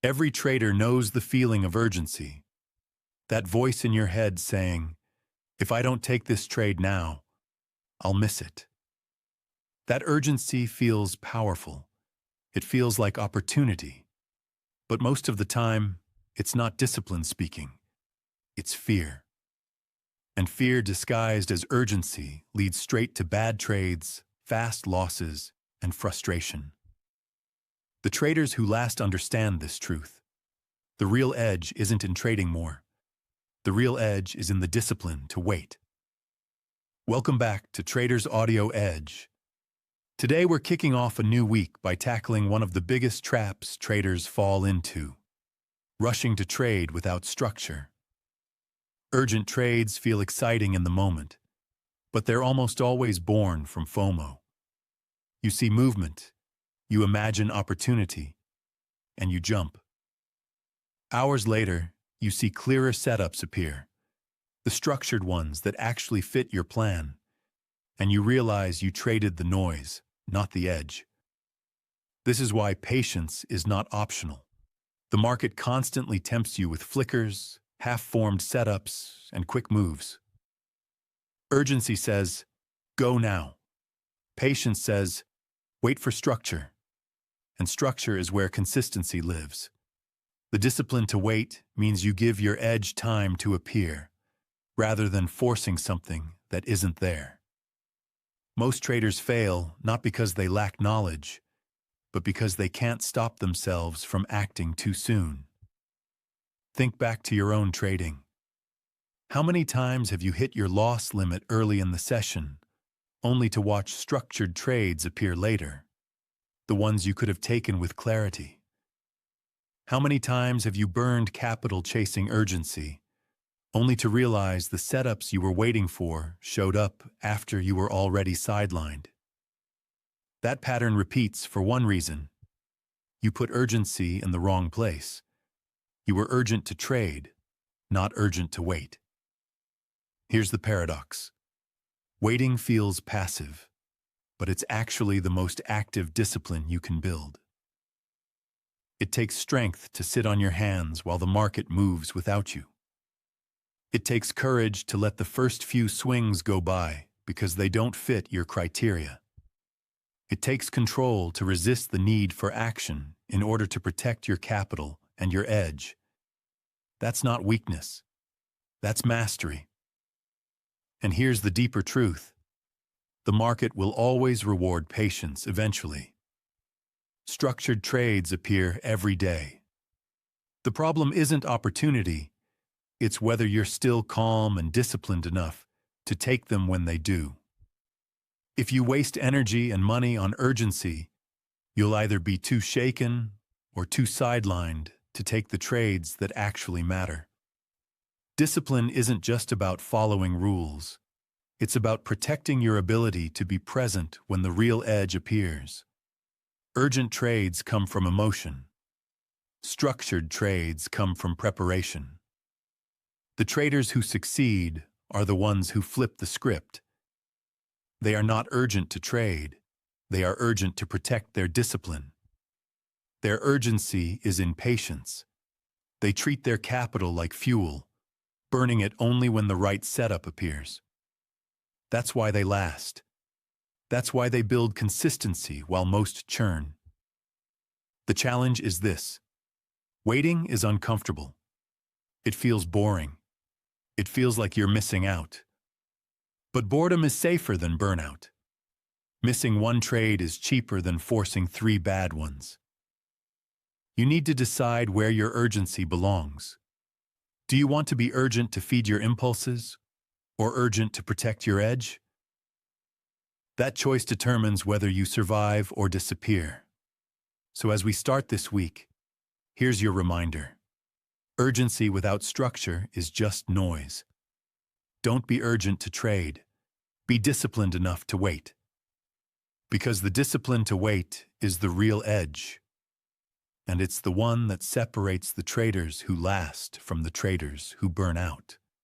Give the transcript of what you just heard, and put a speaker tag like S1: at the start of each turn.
S1: Every trader knows the feeling of urgency, that voice in your head saying, if I don't take this trade now, I'll miss it. That urgency feels powerful. It feels like opportunity. But most of the time, it's not discipline speaking. It's fear. And fear disguised as urgency leads straight to bad trades, fast losses, and frustration. The traders who last understand this truth. The real edge isn't in trading more. The real edge is in the discipline to wait. Welcome back to Traders Audio Edge. Today we're kicking off a new week by tackling one of the biggest traps traders fall into: rushing to trade without structure. Urgent trades feel exciting in the moment, but they're almost always born from FOMO. You see movement, you imagine opportunity, and you jump. Hours later, you see clearer setups appear, the structured ones that actually fit your plan, and you realize you traded the noise, not the edge. This is why patience is not optional. The market constantly tempts you with flickers, half-formed setups, and quick moves. Urgency says, go now. Patience says, wait for structure. And structure is where consistency lives. The discipline to wait means you give your edge time to appear, rather than forcing something that isn't there. Most traders fail not because they lack knowledge, but because they can't stop themselves from acting too soon. Think back to your own trading. How many times have you hit your loss limit early in the session, only to watch structured trades appear later, the ones you could have taken with clarity? How many times have you burned capital chasing urgency, only to realize the setups you were waiting for showed up after you were already sidelined? That pattern repeats for one reason. You put urgency in the wrong place. You were urgent to trade, not urgent to wait. Here's the paradox. Waiting feels passive, but it's actually the most active discipline you can build. It takes strength to sit on your hands while the market moves without you. It takes courage to let the first few swings go by because they don't fit your criteria. It takes control to resist the need for action in order to protect your capital and your edge. That's not weakness. That's mastery. And here's the deeper truth. The market will always reward patience eventually. Structured trades appear every day. The problem isn't opportunity, it's whether you're still calm and disciplined enough to take them when they do. If you waste energy and money on urgency, you'll either be too shaken or too sidelined to take the trades that actually matter. Discipline isn't just about following rules. It's about protecting your ability to be present when the real edge appears. Urgent trades come from emotion. Structured trades come from preparation. The traders who succeed are the ones who flip the script. They are not urgent to trade. They are urgent to protect their discipline. Their urgency is in patience. They treat their capital like fuel, burning it only when the right setup appears. That's why they last. That's why they build consistency while most churn. The challenge is this. Waiting is uncomfortable. It feels boring. It feels like you're missing out. But boredom is safer than burnout. Missing one trade is cheaper than forcing 3 bad ones. You need to decide where your urgency belongs. Do you want to be urgent to feed your impulses, or urgent to protect your edge? That choice determines whether you survive or disappear. So as we start this week, here's your reminder. Urgency without structure is just noise. Don't be urgent to trade. Be disciplined enough to wait. Because the discipline to wait is the real edge. And it's the one that separates the traders who last from the traders who burn out.